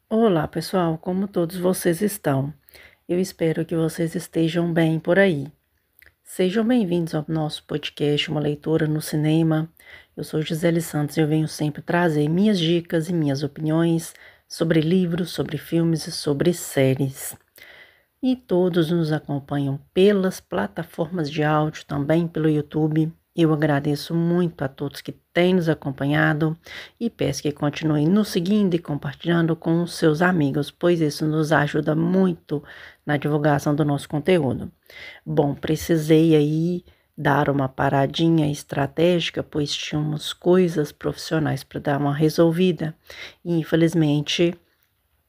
Olá, pessoal, como todos vocês estão? Eu espero que vocês estejam bem por aí. Sejam bem-vindos ao nosso podcast Uma Leitura no Cinema. Eu sou Gisele Santos e eu venho sempre trazer minhas dicas e minhas opiniões sobre livros, sobre filmes e sobre séries. E todos nos acompanham pelas plataformas de áudio, também pelo YouTube. Eu agradeço muito a todos que têm nos acompanhado e peço que continuem nos seguindo e compartilhando com os seus amigos, pois isso nos ajuda muito na divulgação do nosso conteúdo. Bom, precisei aí dar uma paradinha estratégica, pois tínhamos coisas profissionais para dar uma resolvida e infelizmente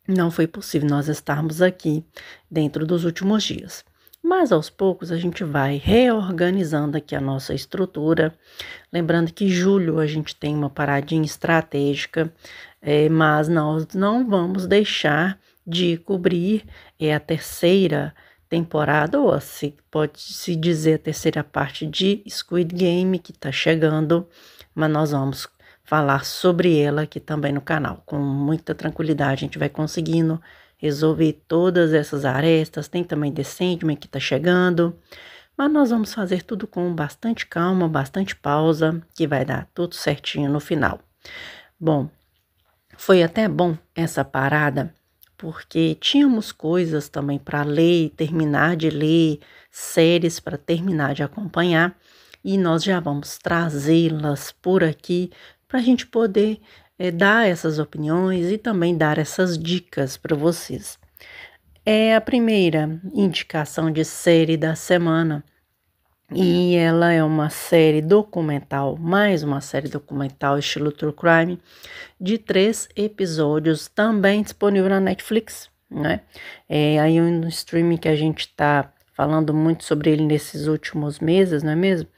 não foi possível nós estarmos aqui dentro dos últimos dias. Mas aos poucos a gente vai reorganizando aqui a nossa estrutura. Lembrando que em julho a gente tem uma paradinha estratégica, mas nós não vamos deixar de cobrir a terceira temporada, ou se pode-se dizer a terceira parte de Squid Game, que está chegando, mas nós vamos falar sobre ela aqui também no canal. Com muita tranquilidade a gente vai conseguindo resolver todas essas arestas. Tem também The Sandman que está chegando, mas nós vamos fazer tudo com bastante calma, bastante pausa, que vai dar tudo certinho no final. Bom, foi até bom essa parada, porque tínhamos coisas também para ler, terminar de ler, séries para terminar de acompanhar, e nós já vamos trazê-las por aqui para a gente poder dar essas opiniões e também dar essas dicas para vocês. É a primeira indicação de série da semana. E ela é uma série documental, mais uma série documental estilo True Crime, de 3 episódios, também disponível na Netflix, né? É aí um streaming que a gente está falando muito sobre ele nesses últimos meses, não é mesmo?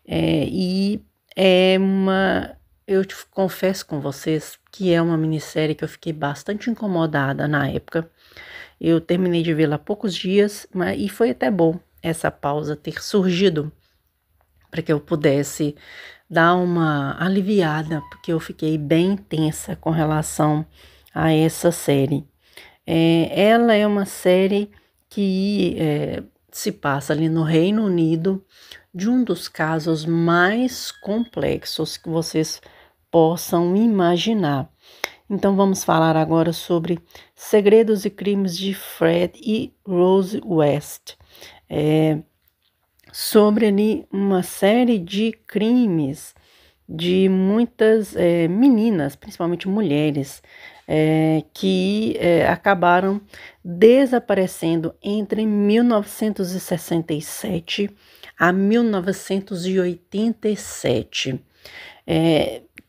E é uma... Eu te confesso com vocês que é uma minissérie que eu fiquei bastante incomodada na época. Eu terminei de vê-la há poucos dias, e foi até bom essa pausa ter surgido para que eu pudesse dar uma aliviada, porque eu fiquei bem tensa com relação a essa série. Ela é uma série que se passa ali no Reino Unido, de um dos casos mais complexos que vocês possam imaginar. Então vamos falar agora sobre Segredos e Crimes de Fred e Rose West. Sobre ali uma série de crimes de muitas meninas, principalmente mulheres, que acabaram desaparecendo entre 1967 a 1987.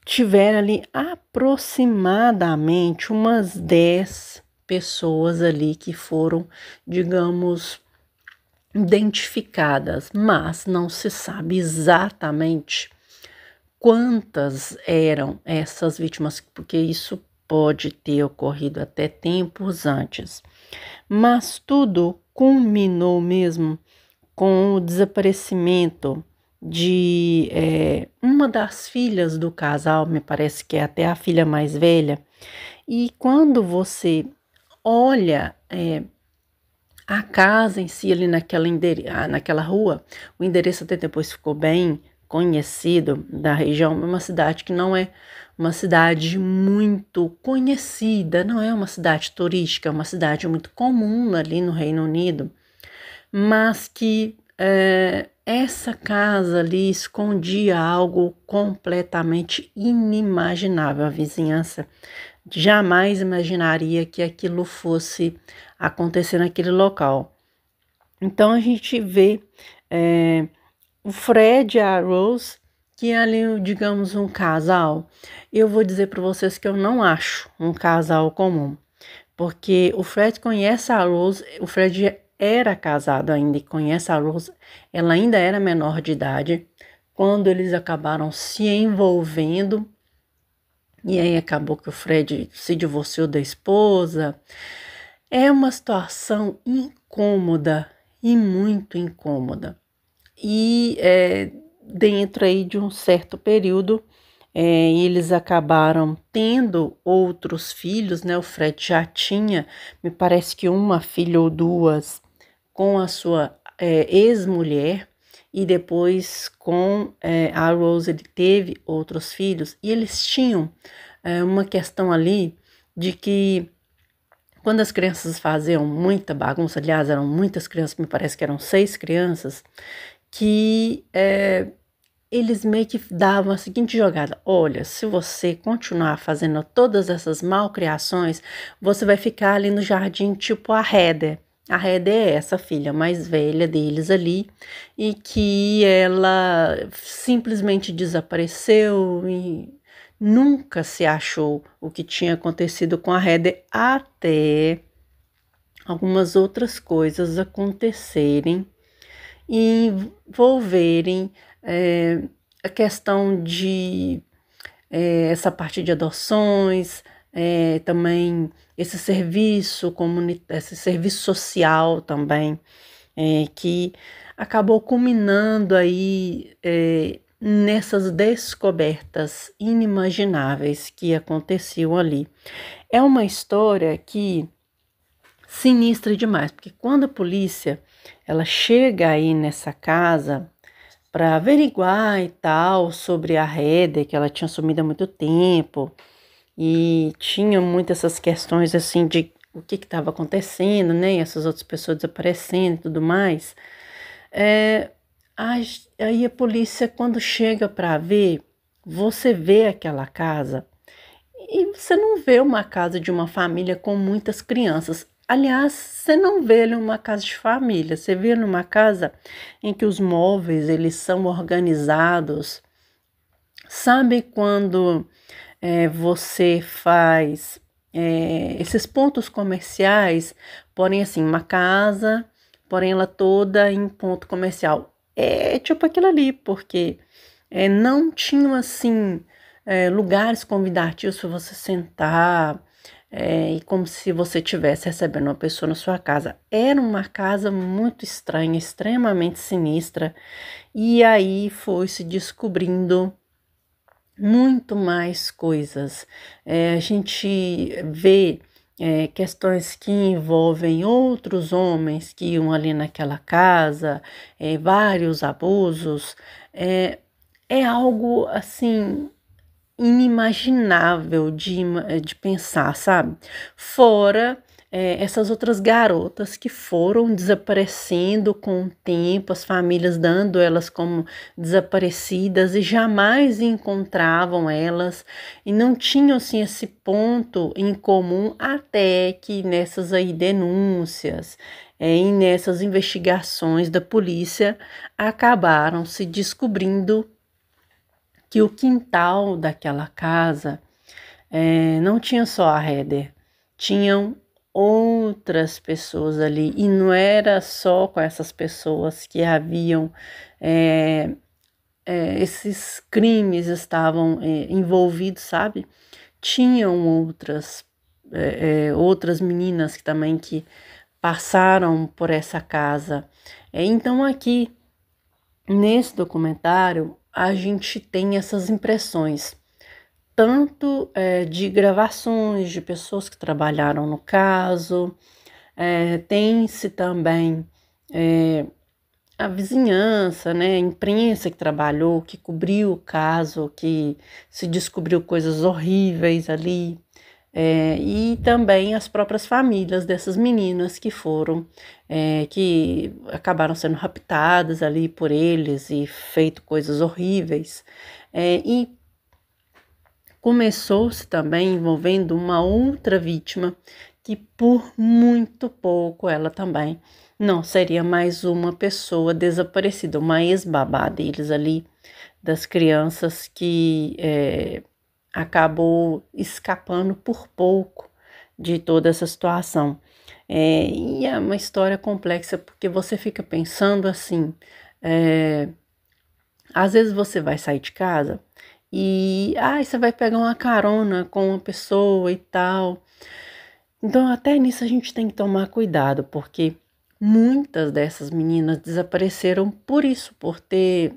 Tiveram ali aproximadamente umas 10 pessoas ali que foram, digamos, identificadas, mas não se sabe exatamente quantas eram essas vítimas, porque isso pode ter ocorrido até tempos antes. Mas tudo culminou mesmo com o desaparecimento de uma das filhas do casal, me parece que é até a filha mais velha. E quando você olha a casa em si, ali naquela rua, o endereço até depois ficou bem conhecido da região, é uma cidade que não é uma cidade muito conhecida, não é uma cidade turística, é uma cidade muito comum ali no Reino Unido, mas que essa casa ali escondia algo completamente inimaginável. A vizinhança jamais imaginaria que aquilo fosse acontecer naquele local. Então a gente vê o Fred e a Rose, que é ali, digamos, um casal. Eu vou dizer para vocês que eu não acho um casal comum, porque o Fred conhece a Rose, o Fred era casado ainda e conhece a Rose, ela ainda era menor de idade, quando eles acabaram se envolvendo, e aí acabou que o Fred se divorciou da esposa. É uma situação incômoda e muito incômoda. E dentro aí de um certo período, e eles acabaram tendo outros filhos, né? O Fred já tinha, me parece que uma filha ou duas com a sua ex-mulher, e depois com a Rose ele teve outros filhos, e eles tinham uma questão ali de que quando as crianças faziam muita bagunça, aliás, eram muitas crianças, me parece que eram 6 crianças, que eles meio que davam a seguinte jogada: olha, se você continuar fazendo todas essas malcriações, você vai ficar ali no jardim tipo a Heather. A Heather é essa filha mais velha deles ali, e que ela simplesmente desapareceu e nunca se achou o que tinha acontecido com a Heather até algumas outras coisas acontecerem e envolverem a questão de essa parte de adoções, também esse serviço social também, que acabou culminando aí nessas descobertas inimagináveis que aconteciam ali. É uma história que sinistra demais, porque quando a polícia ela chega aí nessa casa para averiguar e tal sobre a Heather, que ela tinha sumido há muito tempo e tinha muitas essas questões assim de o que estava acontecendo, né? E essas outras pessoas desaparecendo e tudo mais. É, aí a polícia, quando chega para ver, você vê aquela casa e você não vê uma casa de uma família com muitas crianças. Aliás, você não vê ele uma casa de família, você vê numa casa em que os móveis eles são organizados. Sabe quando você faz esses pontos comerciais, porém assim, uma casa, porém ela toda em ponto comercial. É tipo aquilo ali, porque não tinham assim lugares convidativos para você sentar, e como se você estivesse recebendo uma pessoa na sua casa. Era uma casa muito estranha, extremamente sinistra, e aí foi se descobrindo muito mais coisas. A gente vê questões que envolvem outros homens que iam ali naquela casa, vários abusos. É algo assim inimaginável de pensar, sabe? Fora essas outras garotas que foram desaparecendo com o tempo, as famílias dando elas como desaparecidas e jamais encontravam elas e não tinham assim esse ponto em comum até que nessas aí denúncias e nessas investigações da polícia acabaram se descobrindo que o quintal daquela casa não tinha só a Heather, tinham outras pessoas ali, e não era só com essas pessoas que haviam esses crimes estavam envolvidos, sabe? Tinham outras meninas que também que passaram por essa casa. Então aqui nesse documentário a gente tem essas impressões tanto de gravações de pessoas que trabalharam no caso, tem-se também a vizinhança, né, a imprensa que trabalhou, que cobriu o caso, que se descobriu coisas horríveis ali, e também as próprias famílias dessas meninas que foram, que acabaram sendo raptadas ali por eles e feito coisas horríveis, e começou-se também envolvendo uma outra vítima que por muito pouco ela também não seria mais uma pessoa desaparecida, uma ex-babá deles ali, das crianças que acabou escapando por pouco de toda essa situação. E é uma história complexa porque você fica pensando assim, às vezes você vai sair de casa e você vai pegar uma carona com uma pessoa e tal. Então, até nisso a gente tem que tomar cuidado, porque muitas dessas meninas desapareceram por isso, por ter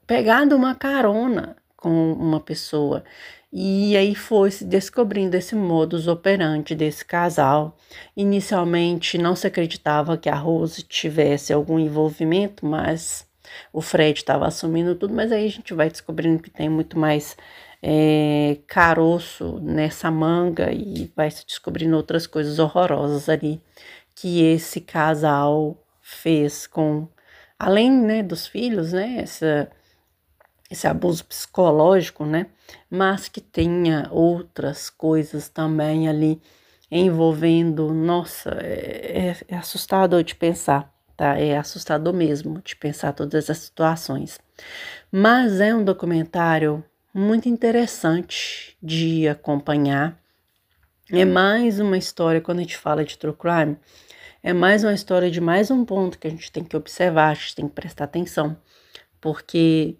pegado uma carona com uma pessoa. E aí foi se descobrindo esse modus operandi desse casal. Inicialmente não se acreditava que a Rose tivesse algum envolvimento, mas o Fred estava assumindo tudo. Mas aí a gente vai descobrindo que tem muito mais caroço nessa manga e vai se descobrindo outras coisas horrorosas ali que esse casal fez com, além, né, dos filhos, né, esse abuso psicológico, né, mas que tenha outras coisas também ali envolvendo, nossa, é assustador de pensar, tá? É assustador mesmo de pensar todas essas situações. Mas é um documentário muito interessante de acompanhar. É mais uma história, quando a gente fala de true crime, é mais uma história de mais um ponto que a gente tem que observar, a gente tem que prestar atenção, porque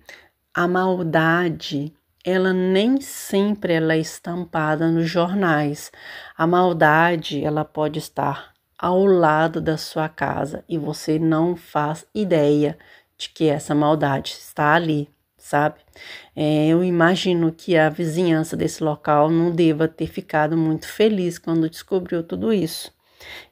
a maldade, ela nem sempre ela é estampada nos jornais. A maldade, ela pode estar ao lado da sua casa e você não faz ideia de que essa maldade está ali, sabe? Eu imagino que a vizinhança desse local não deva ter ficado muito feliz quando descobriu tudo isso.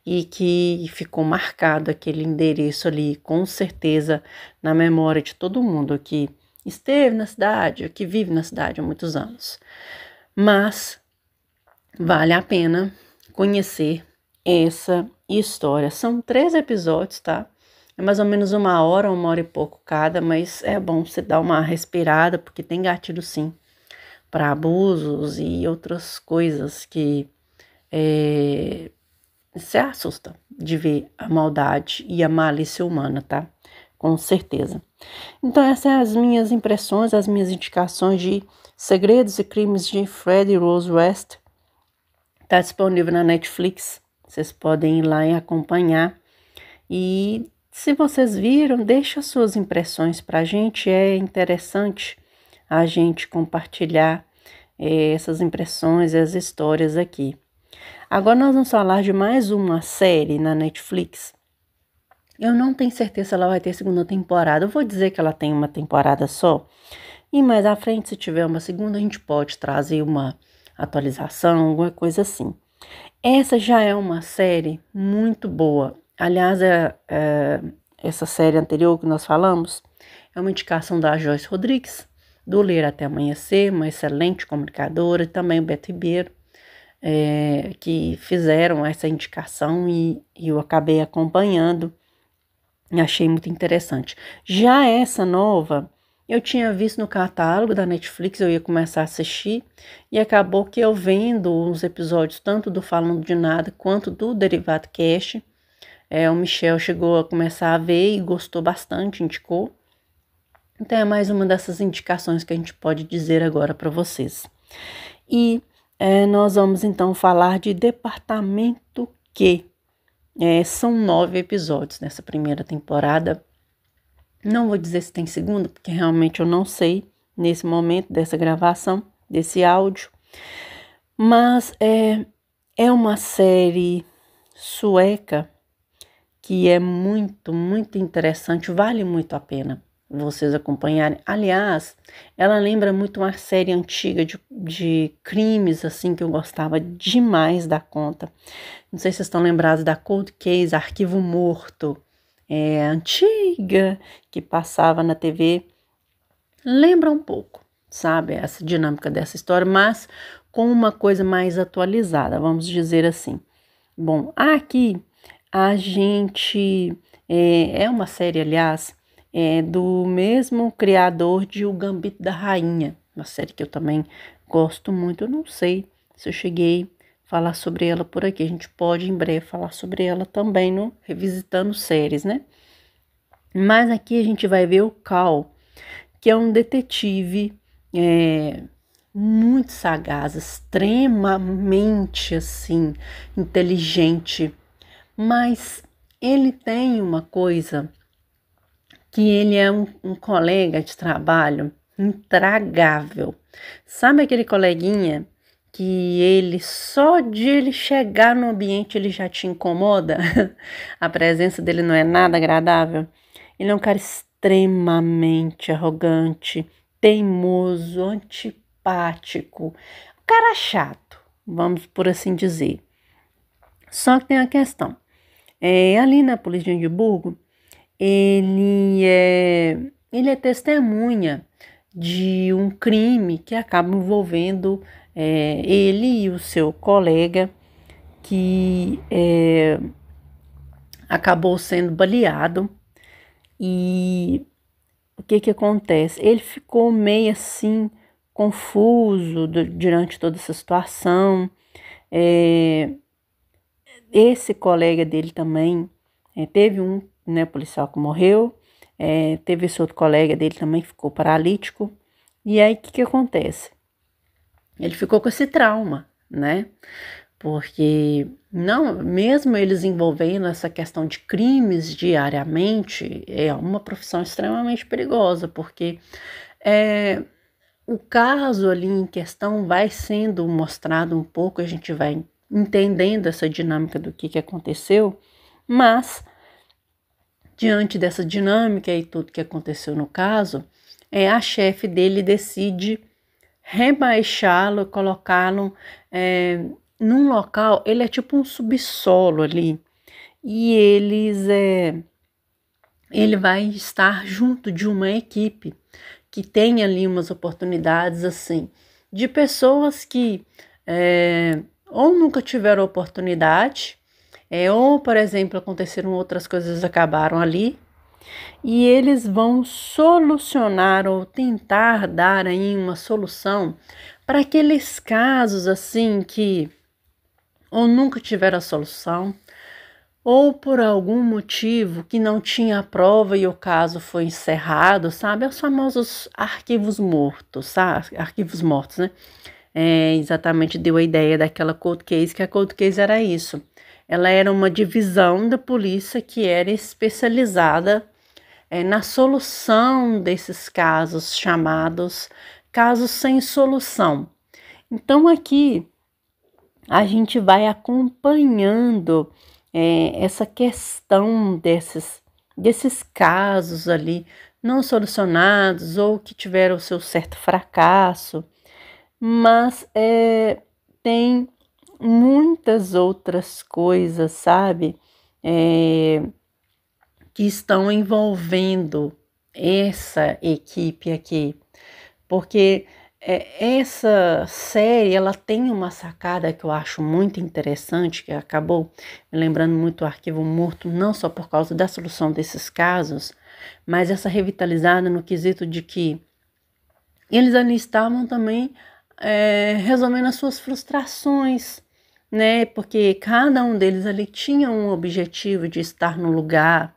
E que ficou marcado aquele endereço ali, com certeza, na memória de todo mundo que esteve na cidade, que vive na cidade há muitos anos. Mas vale a pena conhecer essa história. São 3 episódios, tá? É mais ou menos 1 hora e pouco cada, mas é bom você dar uma respirada, porque tem gatilho sim, para abusos e outras coisas que se assusta de ver a maldade e a malícia humana, tá? Com certeza. Então, essas são as minhas impressões, as minhas indicações de Segredos e Crimes de Fred e Rose West. Está disponível na Netflix. Vocês podem ir lá e acompanhar. E se vocês viram, deixa suas impressões para a gente. É interessante a gente compartilhar essas impressões e as histórias aqui. Agora nós vamos falar de mais uma série na Netflix. Eu não tenho certeza se ela vai ter segunda temporada. Eu vou dizer que ela tem uma temporada só. E mais à frente, se tiver uma segunda, a gente pode trazer uma atualização, alguma coisa assim. Essa já é uma série muito boa. Aliás, essa série anterior que nós falamos é uma indicação da Joyce Rodrigues, do Ler Até Amanhecer, uma excelente comunicadora, e também o Beto Ribeiro, que fizeram essa indicação e eu acabei acompanhando e achei muito interessante. Já essa nova, eu tinha visto no catálogo da Netflix, eu ia começar a assistir e acabou que eu vendo uns episódios tanto do Falando de Nada quanto do Derivado Cast. O Michel chegou a começar a ver e gostou bastante, indicou. Então é mais uma dessas indicações que a gente pode dizer agora para vocês. E nós vamos então falar de Departamento Q. São 9 episódios nessa primeira temporada. Não vou dizer se tem segunda, porque realmente eu não sei nesse momento dessa gravação, desse áudio. Mas é uma série sueca que é muito, muito interessante, vale muito a pena vocês acompanharem. Aliás, ela lembra muito uma série antiga de crimes, assim, que eu gostava demais da conta. Não sei se vocês estão lembrados da Cold Case, Arquivo Morto, antiga, que passava na TV. Lembra um pouco, sabe, essa dinâmica dessa história, mas com uma coisa mais atualizada, vamos dizer assim. Bom, aqui a gente... é uma série, aliás, do mesmo criador de O Gambito da Rainha, uma série que eu também gosto muito. Eu não sei se eu cheguei a falar sobre ela por aqui. A gente pode em breve falar sobre ela também no Revisitando Séries, né? Mas aqui a gente vai ver o Cal, que é um detetive muito sagaz, extremamente assim, inteligente, mas ele tem uma coisa que ele é um colega de trabalho intragável. Sabe aquele coleguinha que ele, só de ele chegar no ambiente, ele já te incomoda? A presença dele não é nada agradável. Ele é um cara extremamente arrogante, teimoso, antipático, um cara chato, vamos por assim dizer. Só que tem a questão, ali na polícia de Edimburgo, ele é testemunha de um crime que acaba envolvendo ele e o seu colega, que acabou sendo baleado. E o que acontece? Ele ficou meio assim, confuso durante toda essa situação. Esse colega dele também, teve um, né, policial que morreu, teve esse outro colega dele também que ficou paralítico. E aí o que acontece? Ele ficou com esse trauma, né? Porque não, mesmo eles envolvendo essa questão de crimes diariamente, é uma profissão extremamente perigosa, porque o caso ali em questão vai sendo mostrado um pouco, a gente vai entendendo essa dinâmica do que aconteceu, mas diante dessa dinâmica e tudo que aconteceu no caso, a chefe dele decide rebaixá-lo, colocá-lo num local, ele é tipo um subsolo ali, e ele vai estar junto de uma equipe que tem ali umas oportunidades assim, de pessoas que ou nunca tiveram oportunidade, ou, por exemplo, aconteceram outras coisas, acabaram ali, e eles vão solucionar ou tentar dar aí uma solução para aqueles casos assim que ou nunca tiveram a solução, ou por algum motivo que não tinha a prova e o caso foi encerrado, sabe? Os famosos arquivos mortos, sabe? Arquivos mortos, né? Exatamente deu a ideia daquela cold case, que a cold case era isso. Ela era uma divisão da polícia que era especializada na solução desses casos chamados casos sem solução. Então aqui a gente vai acompanhando essa questão desses casos ali não solucionados ou que tiveram o seu certo fracasso, mas tem muitas outras coisas, sabe, que estão envolvendo essa equipe aqui, porque essa série, ela tem uma sacada que eu acho muito interessante, que acabou me lembrando muito o Arquivo Morto, não só por causa da solução desses casos, mas essa revitalizada no quesito de que eles ali estavam também resolvendo as suas frustrações, né? Porque cada um deles ali tinha um objetivo de estar no lugar,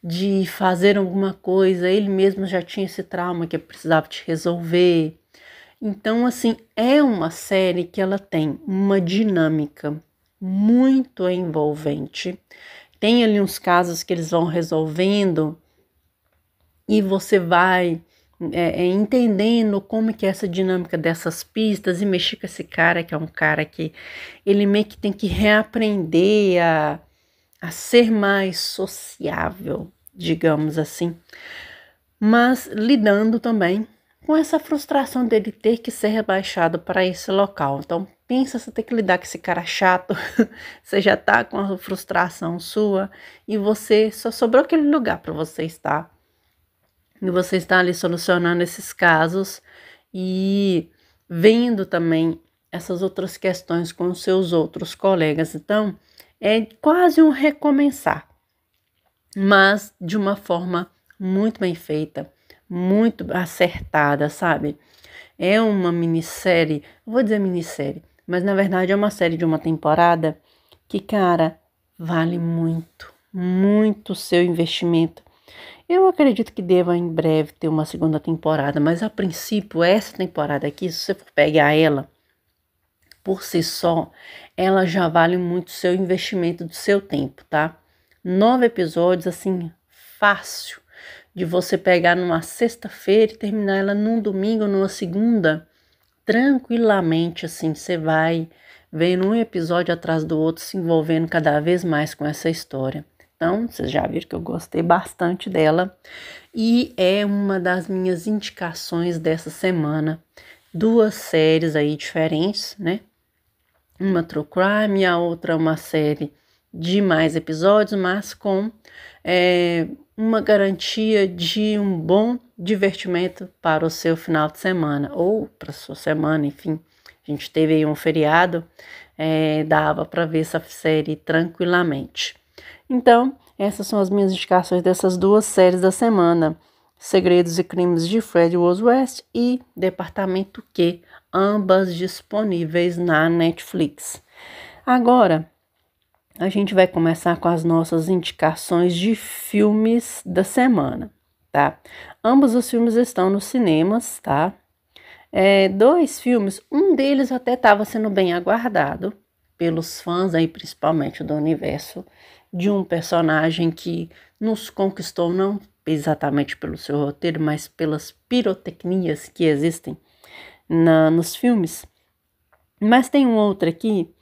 de fazer alguma coisa, ele mesmo já tinha esse trauma que precisava de resolver. Então, assim, é uma série que ela tem uma dinâmica muito envolvente. Tem ali uns casos que eles vão resolvendo e você vai entendendo como que é essa dinâmica dessas pistas e mexer com esse cara, que é um cara que ele meio que tem que reaprender a ser mais sociável, digamos assim, mas lidando também com essa frustração dele ter que ser rebaixado para esse local. Então, pensa, você ter que lidar com esse cara chato, você já tá com a frustração sua e você só sobrou aquele lugar para você estar. E você está ali solucionando esses casos e vendo também essas outras questões com os seus outros colegas. Então, é quase um recomeçar, mas de uma forma muito bem feita, muito acertada, sabe? É uma minissérie, vou dizer minissérie, mas na verdade é uma série de uma temporada que, cara, vale muito, muito o seu investimento. Eu acredito que deva em breve ter uma segunda temporada, mas a princípio, essa temporada aqui, se você for pegar ela por si só, ela já vale muito o seu investimento do seu tempo, tá? 9 episódios, assim, fácil de você pegar numa sexta-feira e terminar ela num domingo ou numa segunda, tranquilamente, assim, você vai vendo um episódio atrás do outro, se envolvendo cada vez mais com essa história. Então, vocês já viram que eu gostei bastante dela. E é uma das minhas indicações dessa semana. 2 séries aí diferentes, né? Uma True Crime, a outra uma série de mais episódios, mas com uma garantia de um bom divertimento para o seu final de semana, ou para a sua semana, enfim. A gente teve aí um feriado, dava para ver essa série tranquilamente. Então, essas são as minhas indicações dessas 2 séries da semana. Segredos e Crimes de Fred West e Departamento Q, ambas disponíveis na Netflix. Agora, a gente vai começar com as nossas indicações de filmes da semana, tá? Ambos os filmes estão nos cinemas, tá? 2 filmes, um deles até estava sendo bem aguardado pelos fãs aí, principalmente do universo de um personagem que nos conquistou não exatamente pelo seu roteiro, mas pelas pirotecnias que existem nos filmes. Mas tem um outro aqui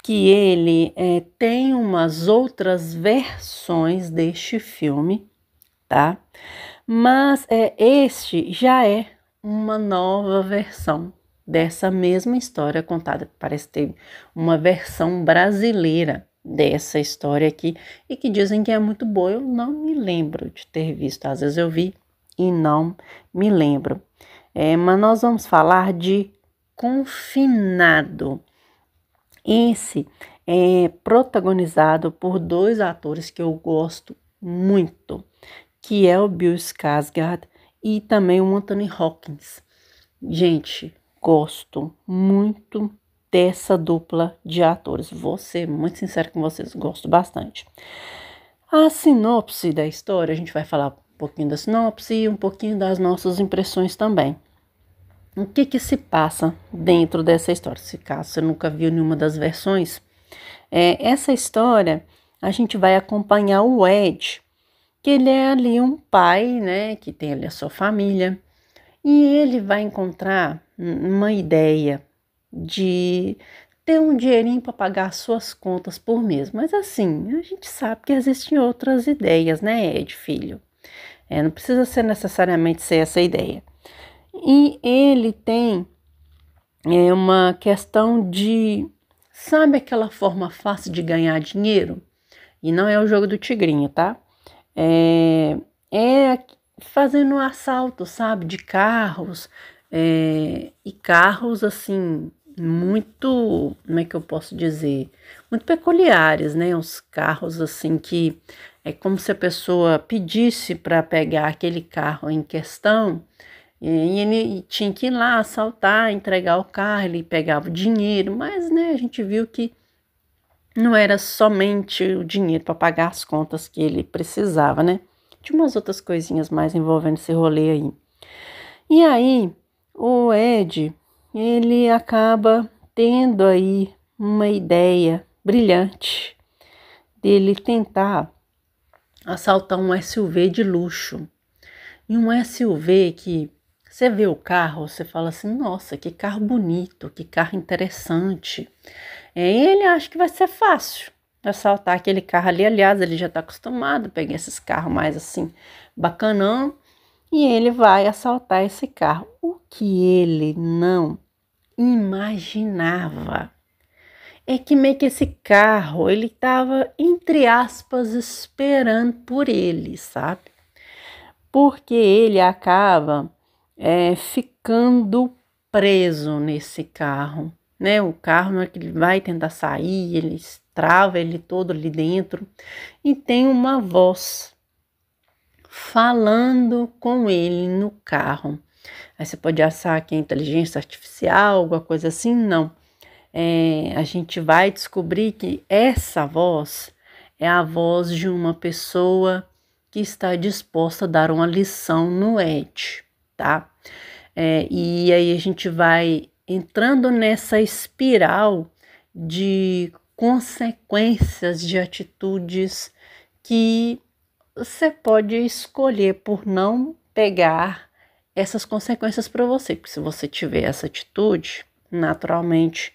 que ele tem umas outras versões deste filme, tá? Mas este já é uma nova versão dessa mesma história contada. Parece ter uma versão brasileira dessa história aqui e que dizem que é muito boa. Eu não me lembro de ter visto, às vezes eu vi e não me lembro. Mas nós vamos falar de Confinado. Esse é protagonizado por 2 atores que eu gosto muito, que é o Bill Skarsgård e também o Anthony Hopkins. Gente, gosto muito dessa dupla de atores. Vou ser muito sincera com vocês, gosto bastante. A sinopse da história, a gente vai falar um pouquinho da sinopse e um pouquinho das nossas impressões também. O que se passa dentro dessa história? Se caso você nunca viu nenhuma das versões, essa história a gente vai acompanhar o Ed, que ele é ali um pai, né, que tem ali a sua família, e ele vai encontrar uma ideia de ter um dinheirinho para pagar as suas contas por mês. Mas assim, a gente sabe que existem outras ideias, né, Ed, filho? Não precisa ser necessariamente ser essa ideia. E ele tem uma questão de, sabe aquela forma fácil de ganhar dinheiro? E não é o jogo do tigrinho, tá? É fazendo um assalto, sabe, de carros, e carros assim, muito, como é que eu posso dizer? Muito peculiares, né? Uns carros assim que é como se a pessoa pedisse para pegar aquele carro em questão. E ele tinha que ir lá assaltar, entregar o carro, ele pegava o dinheiro, mas né, a gente viu que não era somente o dinheiro para pagar as contas que ele precisava, né? Tinha umas outras coisinhas mais envolvendo esse rolê aí. E aí, o Ed, ele acaba tendo aí uma ideia brilhante dele tentar assaltar um SUV de luxo. E um SUV que você vê o carro, você fala assim, nossa, que carro bonito, que carro interessante. Ele acha que vai ser fácil assaltar aquele carro ali. Aliás, ele já está acostumado a pegar esses carros mais assim, bacanão. E ele vai assaltar esse carro. O que ele não imaginava é que meio que esse carro, ele estava, entre aspas, esperando por ele, sabe? Porque ele acaba ficando preso nesse carro, né? O carro, na hora que ele vai tentar sair, ele trava ele todo ali dentro e tem uma voz falando com ele no carro. Aí você pode achar que é inteligência artificial, alguma coisa assim, não. A gente vai descobrir que essa voz é a voz de uma pessoa que está disposta a dar uma lição no Ed, tá? E aí a gente vai entrando nessa espiral de consequências de atitudes que você pode escolher por não pegar essas consequências para você, porque se você tiver essa atitude, naturalmente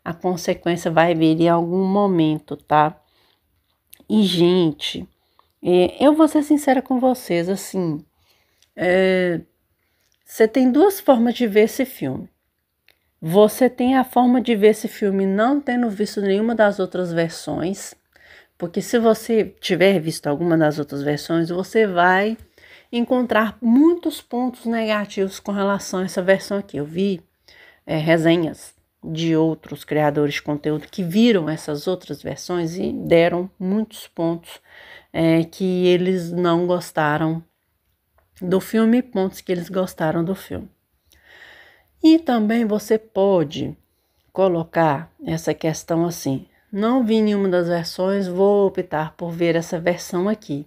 a consequência vai vir em algum momento, tá? E, gente, Eu vou ser sincera com vocês, assim, você tem duas formas de ver esse filme. Você tem a forma de ver esse filme não tendo visto nenhuma das outras versões, porque se você tiver visto alguma das outras versões, você vai encontrar muitos pontos negativos com relação a essa versão aqui. Eu vi resenhas de outros criadores de conteúdo que viram essas outras versões e deram muitos pontos que eles não gostaram do filme, pontos que eles gostaram do filme. E também você pode colocar essa questão assim: não vi nenhuma das versões, vou optar por ver essa versão aqui.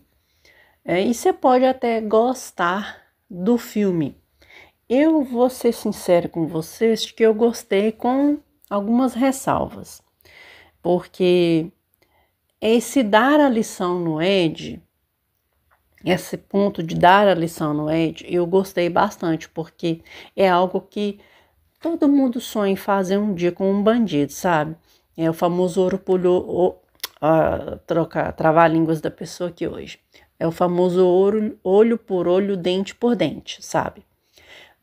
E você pode até gostar do filme. Eu vou ser sincero com vocês que eu gostei com algumas ressalvas, porque esse dar a lição no Ed, esse ponto de dar a lição no Ed, eu gostei bastante, porque é algo que todo mundo sonha em fazer um dia com um bandido, sabe? É o famoso ouro por travar línguas da pessoa aqui hoje. É o famoso olho por olho, dente por dente, sabe?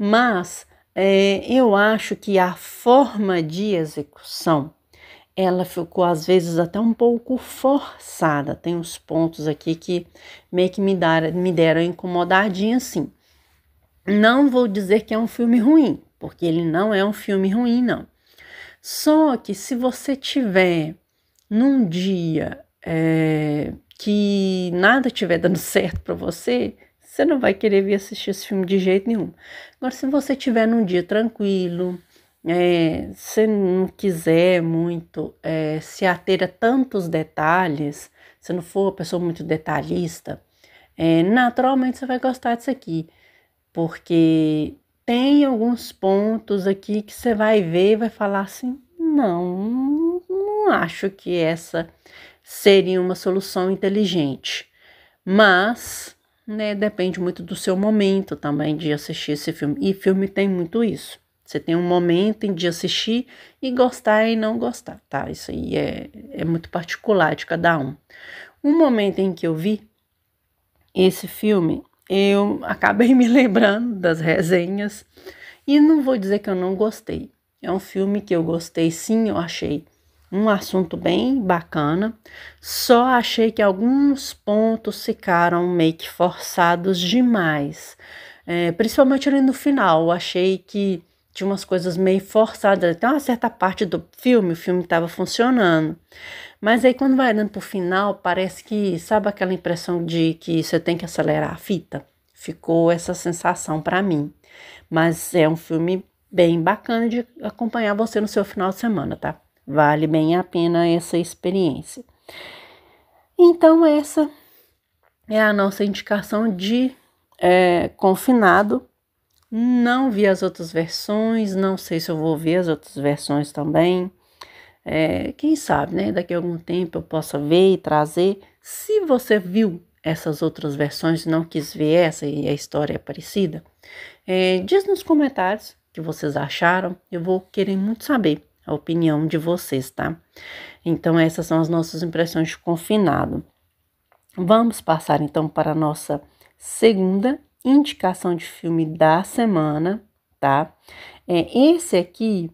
Mas eu acho que a forma de execução, ela ficou às vezes até um pouco forçada. Tem uns pontos aqui que meio que me deram incomodadinha assim. Não vou dizer que é um filme ruim, porque ele não é um filme ruim, não. Só que se você tiver num dia que nada estiver dando certo para você, você não vai querer vir assistir esse filme de jeito nenhum. Agora, se você tiver num dia tranquilo, se não quiser muito se ater a tantos detalhes, se não for uma pessoa muito detalhista, naturalmente você vai gostar disso aqui, porque tem alguns pontos aqui que você vai ver e vai falar assim, não acho que essa seria uma solução inteligente, mas depende muito do seu momento também de assistir esse filme, e filme tem muito isso, você tem um momento de assistir e gostar e não gostar, tá? Isso aí é muito particular de cada um. Um momento em que eu vi esse filme, eu acabei me lembrando das resenhas e não vou dizer que eu não gostei. É um filme que eu gostei sim, eu achei um assunto bem bacana, só achei que alguns pontos ficaram meio que forçados demais, principalmente ali no final, eu achei que tinha umas coisas meio forçadas, até uma certa parte do filme, o filme estava funcionando, mas aí quando vai dando pro final, parece que, sabe aquela impressão de que você tem que acelerar a fita? Ficou essa sensação para mim, mas é um filme bem bacana de acompanhar você no seu final de semana, tá? Vale bem a pena essa experiência. Então, essa é a nossa indicação de Confinado. Não vi as outras versões, não sei se eu vou ver as outras versões também. Quem sabe, né? Daqui a algum tempo eu possa ver e trazer. Se você viu essas outras versões e não quis ver essa e a história é parecida, diz nos comentários o que vocês acharam. Eu vou querer muito saber a opinião de vocês, tá? Então, essas são as nossas impressões de Confinado. Vamos passar, então, para a nossa segunda indicação de filme da semana, tá? Esse aqui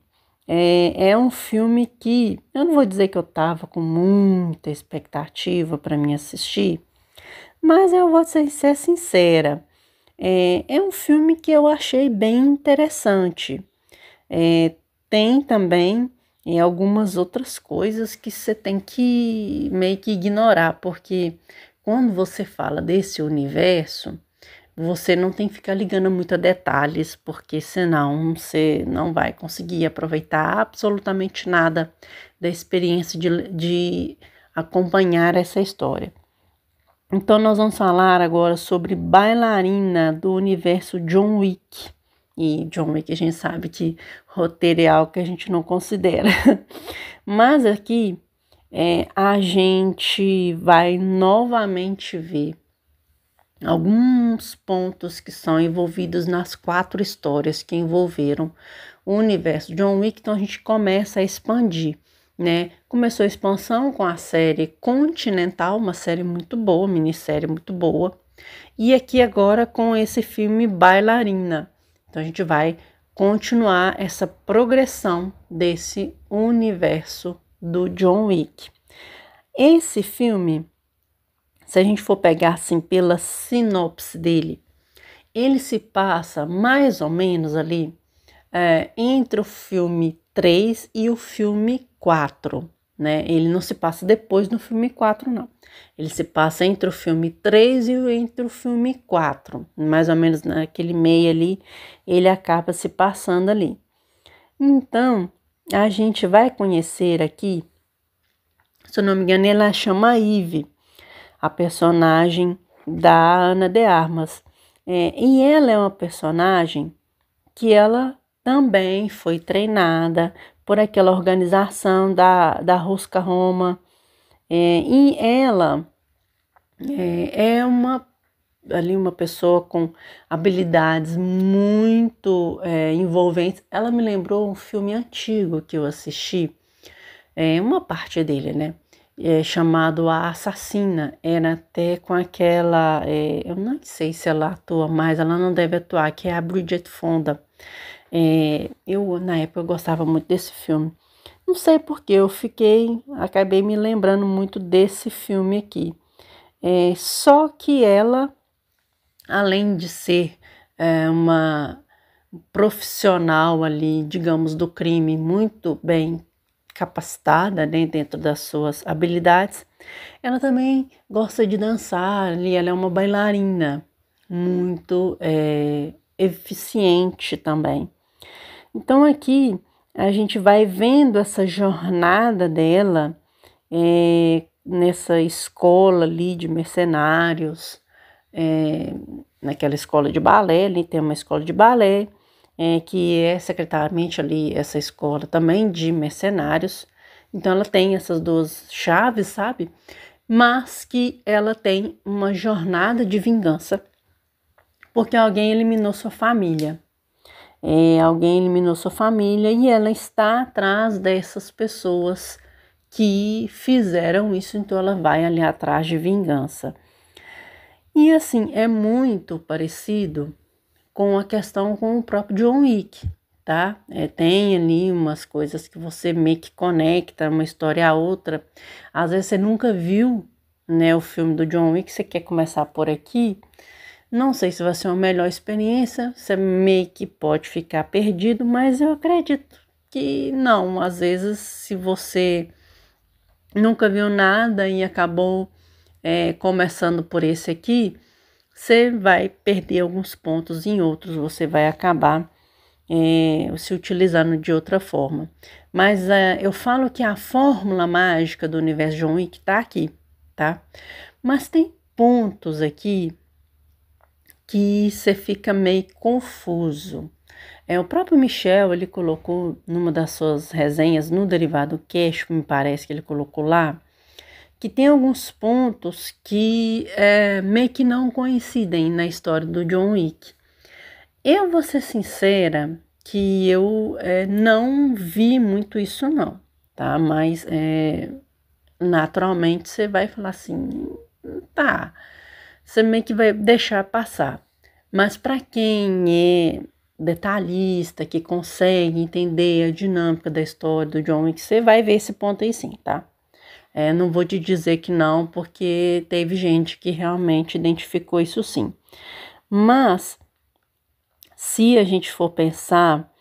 é um filme que eu não vou dizer que eu tava com muita expectativa para mim assistir, mas eu vou ser sincera. É um filme que eu achei bem interessante. Tem também algumas outras coisas que você tem que meio que ignorar, porque quando você fala desse universo, você não tem que ficar ligando muito a detalhes, porque senão você não vai conseguir aproveitar absolutamente nada da experiência de acompanhar essa história. Então, nós vamos falar agora sobre Bailarina do universo John Wick. E John Wick a gente sabe que roteiro é algo que a gente não considera. Mas aqui a gente vai novamente ver alguns pontos que são envolvidos nas 4 histórias que envolveram o universo John Wick. Então a gente começa a expandir. né? Começou a expansão com a série Continental, uma série muito boa, minissérie muito boa. E aqui agora com esse filme Bailarina. Então a gente vai continuar essa progressão desse universo do John Wick. Esse filme, se a gente for pegar assim pela sinopse dele, ele se passa mais ou menos ali entre o filme 3 e o filme 4, né? Ele não se passa depois do filme 4, não. Ele se passa entre o filme 3 e entre o filme 4. Mais ou menos naquele meio ali, ele acaba se passando ali. Então, a gente vai conhecer aqui, se eu não me engano, ela chama Eve, a personagem da Ana de Armas. E ela é uma personagem que ela também foi treinada por aquela organização da Rosca Roma. E ela é uma pessoa com habilidades muito envolventes. Ela me lembrou um filme antigo que eu assisti, uma parte dele, né? Chamado A Assassina. Era até com aquela, eu não sei se ela atua mais, ela não deve atuar, que é a Bridget Fonda. Na época, eu gostava muito desse filme. Não sei porque acabei me lembrando muito desse filme aqui. Só que ela, além de ser uma profissional ali, digamos, do crime, muito bem capacitada, né, dentro das suas habilidades, ela também gosta de dançar ali, ela é uma bailarina muito eficiente também. Então aqui a gente vai vendo essa jornada dela nessa escola ali de mercenários, naquela escola de balé, ali tem uma escola de balé, que é secretariamente ali essa escola também de mercenários. Então ela tem essas duas chaves, sabe? Mas que ela tem uma jornada de vingança, porque alguém eliminou sua família. Alguém eliminou sua família e ela está atrás dessas pessoas que fizeram isso, então ela vai ali atrás de vingança. E assim, é muito parecido com a questão com o próprio John Wick, tá? Tem ali umas coisas que você meio que conecta uma história a outra. Às vezes você nunca viu, né, o filme do John Wick, você quer começar por aqui. Não sei se vai ser uma melhor experiência, você meio que pode ficar perdido, mas eu acredito que não. Às vezes, se você nunca viu nada e acabou começando por esse aqui, você vai perder alguns pontos, em outros você vai acabar se utilizando de outra forma. Mas eu falo que a fórmula mágica do universo John Wick tá aqui, tá? Mas tem pontos aqui que você fica meio confuso. O próprio Michel, ele colocou numa das suas resenhas no Derivado Cash, me parece que ele colocou lá, que tem alguns pontos que meio que não coincidem na história do John Wick. Eu vou ser sincera que eu não vi muito isso não, tá? Mas naturalmente você vai falar assim, tá, você meio que vai deixar passar. Mas para quem é detalhista, que consegue entender a dinâmica da história do John Wick, você vai ver esse ponto aí sim, tá? Não vou te dizer que não, porque teve gente que realmente identificou isso sim. Mas, se a gente for pensar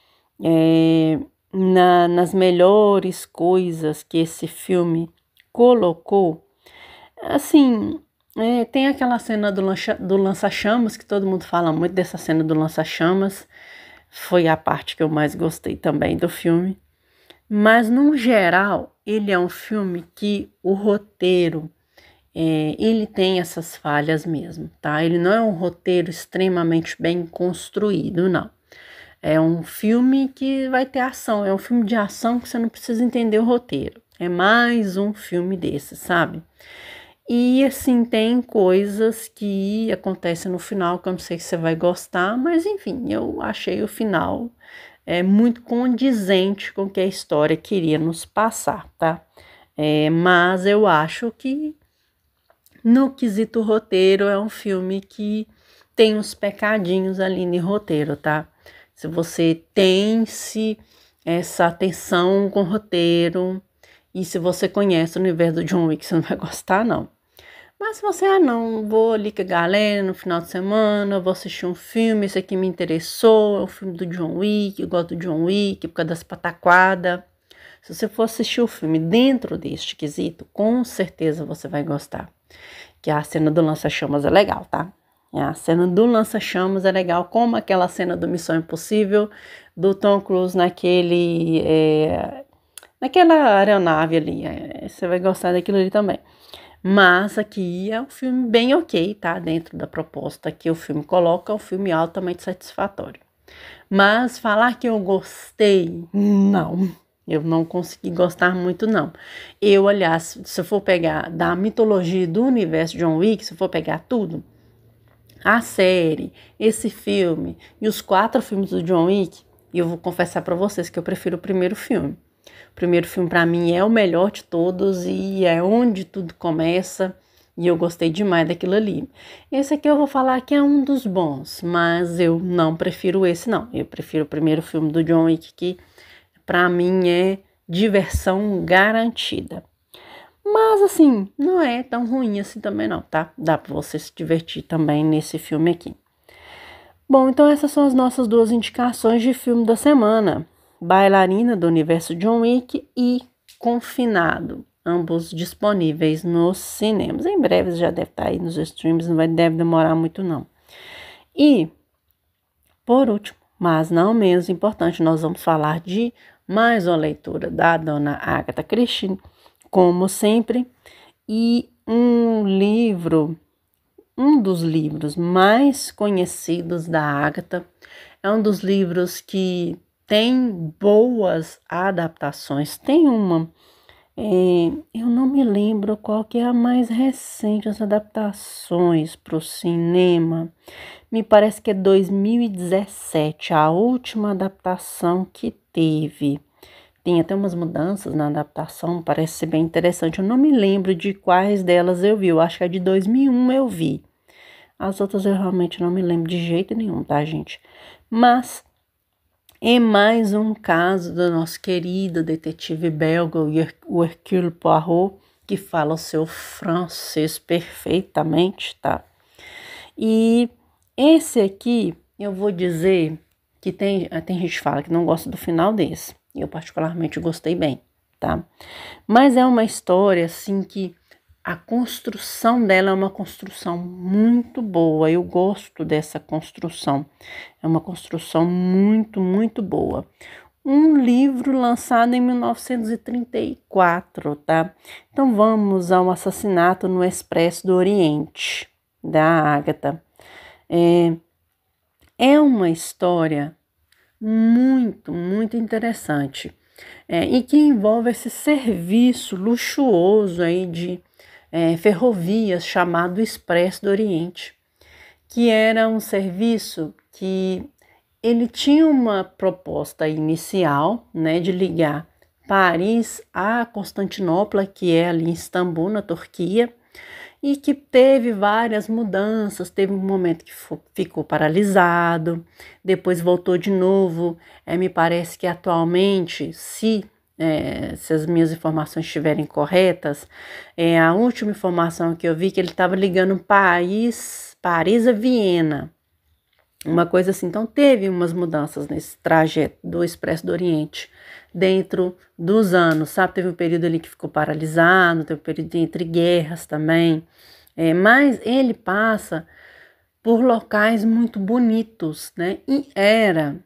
nas melhores coisas que esse filme colocou, assim, tem aquela cena do lança-chamas, que todo mundo fala muito dessa cena do lança-chamas, foi a parte que eu mais gostei também do filme. Mas, no geral, ele é um filme que o roteiro, ele tem essas falhas mesmo, tá? Ele não é um roteiro extremamente bem construído, não. É um filme que vai ter ação, é um filme de ação que você não precisa entender o roteiro. É mais um filme desse, sabe? E, assim, tem coisas que acontecem no final que eu não sei se você vai gostar, mas, enfim, eu achei o final muito condizente com o que a história queria nos passar, tá? Mas eu acho que no quesito roteiro é um filme que tem uns pecadinhos ali no roteiro, tá? Se você tem essa atenção com o roteiro e se você conhece o universo do John Wick, você não vai gostar, não. Mas se você, não, vou ali com a galera no final de semana, vou assistir um filme, esse aqui me interessou, é o filme do John Wick, eu gosto do John Wick, por causa das pataquadas. Se você for assistir o filme dentro deste quesito, com certeza você vai gostar. Que a cena do lança-chamas é legal, tá? A cena do lança-chamas é legal, como aquela cena do Missão Impossível, do Tom Cruise naquela aeronave ali. Você vai gostar daquilo ali também. Mas aqui é um filme bem ok, tá? Dentro da proposta que o filme coloca, é um filme altamente satisfatório. Mas falar que eu gostei, não. Eu não consegui gostar muito, não. Eu, aliás, se eu for pegar da mitologia do universo John Wick, se eu for pegar tudo, a série, esse filme e os 4 filmes do John Wick, eu vou confessar pra vocês que eu prefiro o primeiro filme. O primeiro filme pra mim é o melhor de todos e é onde tudo começa e eu gostei demais daquilo ali. Esse aqui eu vou falar que é um dos bons, mas eu não prefiro esse não. Eu prefiro o primeiro filme do John Wick, que pra mim é diversão garantida. Mas assim, não é tão ruim assim também não, tá? Dá pra você se divertir também nesse filme aqui. Bom, então essas são as nossas 2 indicações de filme da semana. Bailarina do universo John Wick e Confinado, ambos disponíveis nos cinemas. Em breve já deve estar aí nos streams, deve demorar muito não. E, por último, mas não menos importante, nós vamos falar de mais uma leitura da dona Agatha Christie, como sempre, e um dos livros mais conhecidos da Agatha, é um dos livros que tem boas adaptações. Tem uma, eu não me lembro qual que é a mais recente, as adaptações para o cinema. Me parece que é 2017, a última adaptação que teve. Tem até umas mudanças na adaptação, parece ser bem interessante. Eu não me lembro de quais delas eu vi, eu acho que a de 2001 eu vi. As outras eu realmente não me lembro de jeito nenhum, tá, gente? Mas é mais um caso do nosso querido detetive belga, o Hercule Poirot, que fala o seu francês perfeitamente, tá? E esse aqui, eu vou dizer que tem gente que fala que não gosta do final desse. Eu particularmente gostei bem, tá? Mas é uma história, assim, que a construção dela é uma construção muito boa. Eu gosto dessa construção. É uma construção muito, muito boa. Um livro lançado em 1934, tá? Então vamos ao Assassinato no Expresso do Oriente, da Agatha. É uma história muito, muito interessante. E que envolve esse serviço luxuoso aí de ferrovias chamado Expresso do Oriente, que era um serviço que ele tinha uma proposta inicial, né, de ligar Paris a Constantinopla, que é ali em Istambul, na Turquia, e que teve várias mudanças. Teve um momento que ficou paralisado, depois voltou de novo. Me parece que atualmente, se as minhas informações estiverem corretas, a última informação que eu vi que ele estava ligando Paris a Viena, uma coisa assim. Então teve umas mudanças nesse trajeto do Expresso do Oriente dentro dos anos, sabe? Teve um período ali que ficou paralisado, teve um período entre guerras também, mas ele passa por locais muito bonitos, né? E era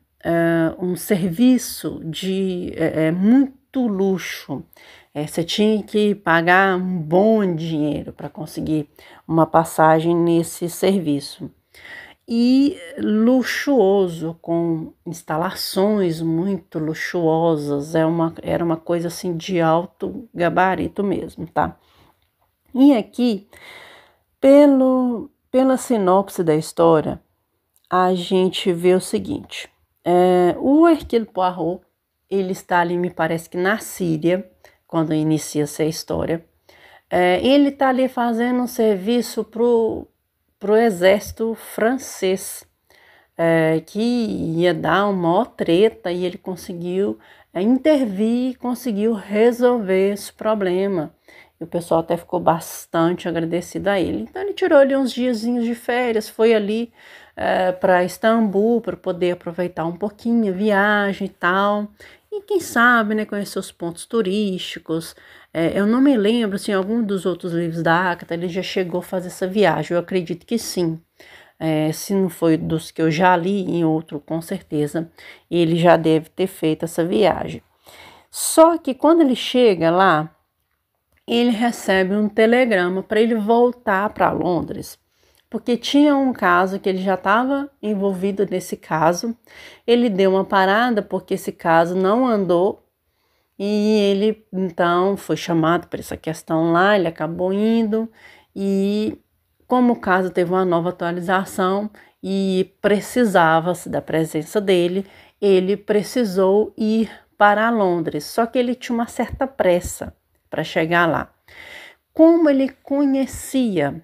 um serviço de muito luxo. Você tinha que pagar um bom dinheiro para conseguir uma passagem nesse serviço. E luxuoso, com instalações muito luxuosas, era uma coisa assim de alto gabarito mesmo, tá? E aqui, pela sinopse da história, a gente vê o seguinte: O Hercule Poirot, ele está ali, me parece que na Síria, quando inicia-se a história. Ele está ali fazendo um serviço pro exército francês, que ia dar uma maior treta, e ele conseguiu intervir, conseguiu resolver esse problema. E o pessoal até ficou bastante agradecido a ele. Então ele tirou ali uns diazinhos de férias, foi ali para Istambul para poder aproveitar um pouquinho a viagem e tal. E quem sabe, né, conhecer os pontos turísticos. Eu não me lembro se em algum dos outros livros da Agatha ele já chegou a fazer essa viagem. Eu acredito que sim. Se não foi dos que eu já li, em outro, com certeza, ele já deve ter feito essa viagem. Só que quando ele chega lá, ele recebe um telegrama para ele voltar para Londres, porque tinha um caso que ele já estava envolvido nesse caso. Ele deu uma parada porque esse caso não andou, e ele então foi chamado para essa questão lá, ele acabou indo, e como o caso teve uma nova atualização e precisava-se da presença dele, ele precisou ir para Londres, só que ele tinha uma certa pressa para chegar lá. Como ele conhecia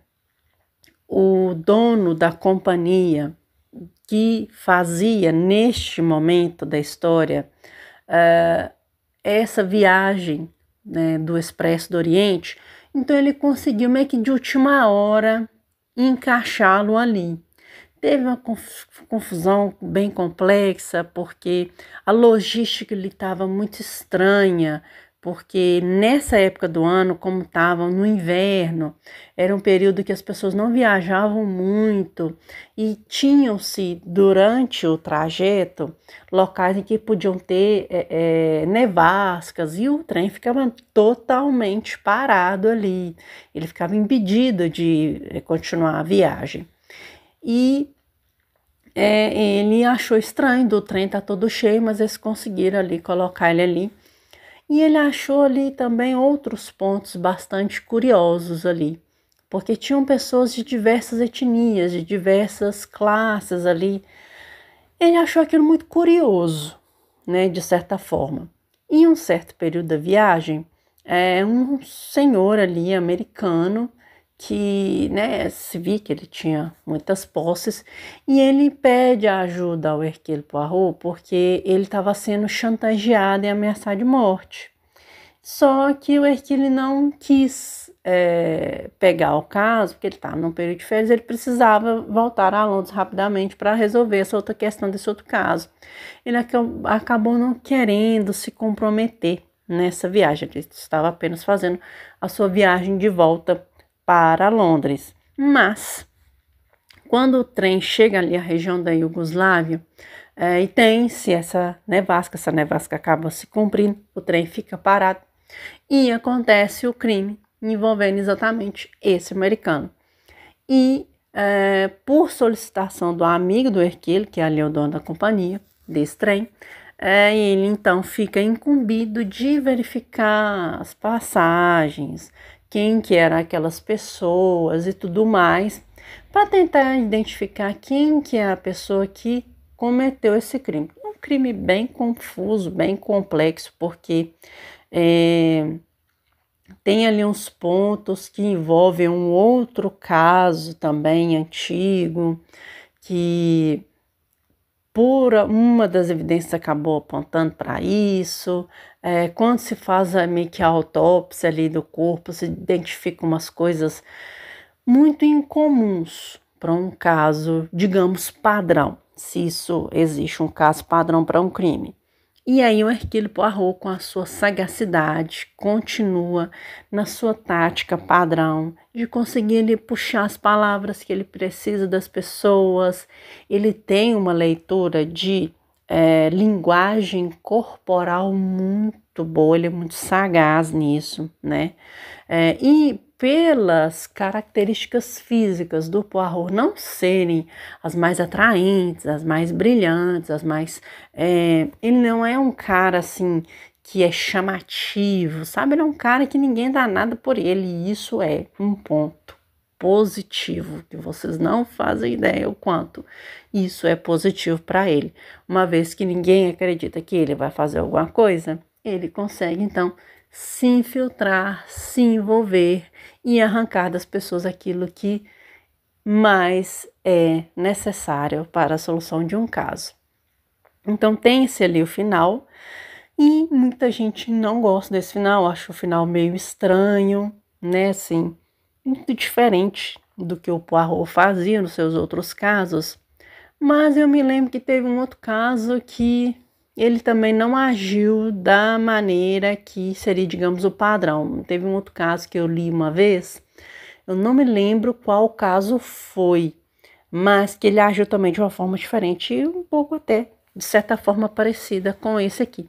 o dono da companhia que fazia neste momento da história essa viagem, né, do Expresso do Oriente, então ele conseguiu meio que de última hora encaixá-lo ali. Teve uma confusão bem complexa, porque a logística ele estava muito estranha, porque nessa época do ano, como estavam no inverno, era um período que as pessoas não viajavam muito, e tinham-se durante o trajeto locais em que podiam ter nevascas, e o trem ficava totalmente parado ali, ele ficava impedido de continuar a viagem. E ele achou estranho do trem estar todo cheio, mas eles conseguiram ali colocar ele ali. E ele achou ali também outros pontos bastante curiosos ali, porque tinham pessoas de diversas etnias, de diversas classes ali. Ele achou aquilo muito curioso, né, de certa forma. Em um certo período da viagem, um senhor ali americano que, né, se viu que ele tinha muitas posses, e ele pede a ajuda ao Hercule Poirot porque ele estava sendo chantageado e ameaçado de morte. Só que o Hercule não quis pegar o caso, porque ele estava num período de férias, ele precisava voltar a Londres rapidamente para resolver essa outra questão desse outro caso. Ele acabou não querendo se comprometer nessa viagem, ele estava apenas fazendo a sua viagem de volta para Londres. Mas, quando o trem chega ali à região da Iugoslávia, e tem-se essa nevasca acaba se cumprindo, o trem fica parado, e acontece o crime envolvendo exatamente esse americano. E, por solicitação do amigo do Hercule, que ali é o dono da companhia desse trem, ele então fica incumbido de verificar as passagens, quem que eram aquelas pessoas e tudo mais, para tentar identificar quem que é a pessoa que cometeu esse crime. Um crime bem confuso, bem complexo, porque tem ali uns pontos que envolvem um outro caso também antigo, que por uma das evidências acabou apontando para isso. Quando se faz meio que a autópsia ali do corpo, se identifica umas coisas muito incomuns para um caso, digamos, padrão, se isso existe um caso padrão para um crime. E aí o Hercule Poirot, com a sua sagacidade, continua na sua tática padrão de conseguir ele puxar as palavras que ele precisa das pessoas. Ele tem uma leitura de linguagem corporal muito boa, ele é muito sagaz nisso, né? E pelas características físicas do Poirot não serem as mais atraentes, as mais brilhantes, as mais... ele não é um cara assim que é chamativo, sabe? Ele é um cara que ninguém dá nada por ele, e isso é um ponto positivo, que vocês não fazem ideia o quanto isso é positivo para ele. Uma vez que ninguém acredita que ele vai fazer alguma coisa, ele consegue então se infiltrar, se envolver e arrancar das pessoas aquilo que mais é necessário para a solução de um caso. Então tem-se ali o final, e muita gente não gosta desse final, acha o final meio estranho, né, assim, muito diferente do que o Poirot fazia nos seus outros casos. Mas eu me lembro que teve um outro caso que ele também não agiu da maneira que seria, digamos, o padrão. Teve um outro caso que eu li uma vez, eu não me lembro qual caso foi, mas que ele agiu também de uma forma diferente e um pouco até, de certa forma, parecida com esse aqui.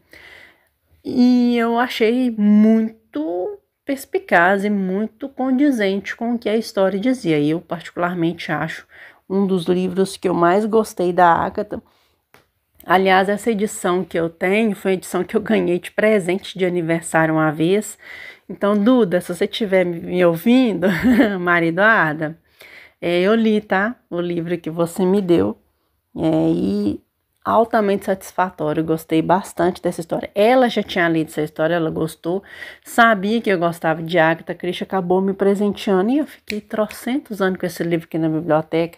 E eu achei muito perspicaz e muito condizente com o que a história dizia. E eu particularmente acho um dos livros que eu mais gostei da Agatha. Aliás, essa edição que eu tenho foi a edição que eu ganhei de presente de aniversário uma vez. Então, Duda, se você estiver me ouvindo, Maria Eduarda, eu li, tá? O livro que você me deu. E altamente satisfatório, gostei bastante dessa história. Ela já tinha lido essa história, ela gostou, sabia que eu gostava de Agatha Christie, acabou me presenteando e eu fiquei trocentos anos com esse livro aqui na biblioteca.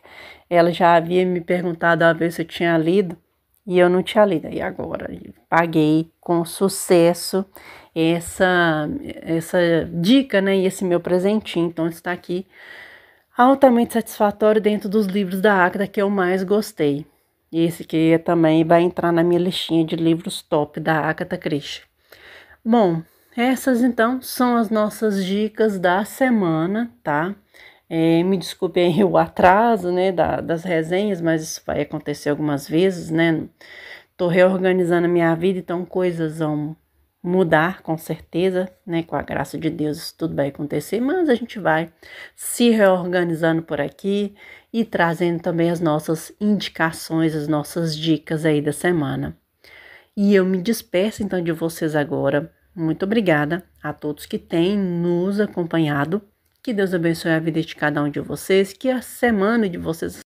Ela já havia me perguntado a vez se eu tinha lido e eu não tinha lido. E agora paguei com sucesso essa dica, né? E esse meu presentinho. Então está aqui altamente satisfatório dentro dos livros da Agatha que eu mais gostei. E esse aqui também vai entrar na minha listinha de livros top da Agatha Christie. Bom, essas então são as nossas dicas da semana, tá? Me desculpem aí o atraso, né, das resenhas, mas isso vai acontecer algumas vezes, né? Tô reorganizando a minha vida, então coisas vão mudar com certeza, né? Com a graça de Deus isso tudo vai acontecer, mas a gente vai se reorganizando por aqui e trazendo também as nossas indicações, as nossas dicas aí da semana. E eu me despeço então de vocês agora. Muito obrigada a todos que têm nos acompanhado. Que Deus abençoe a vida de cada um de vocês, que a semana de vocês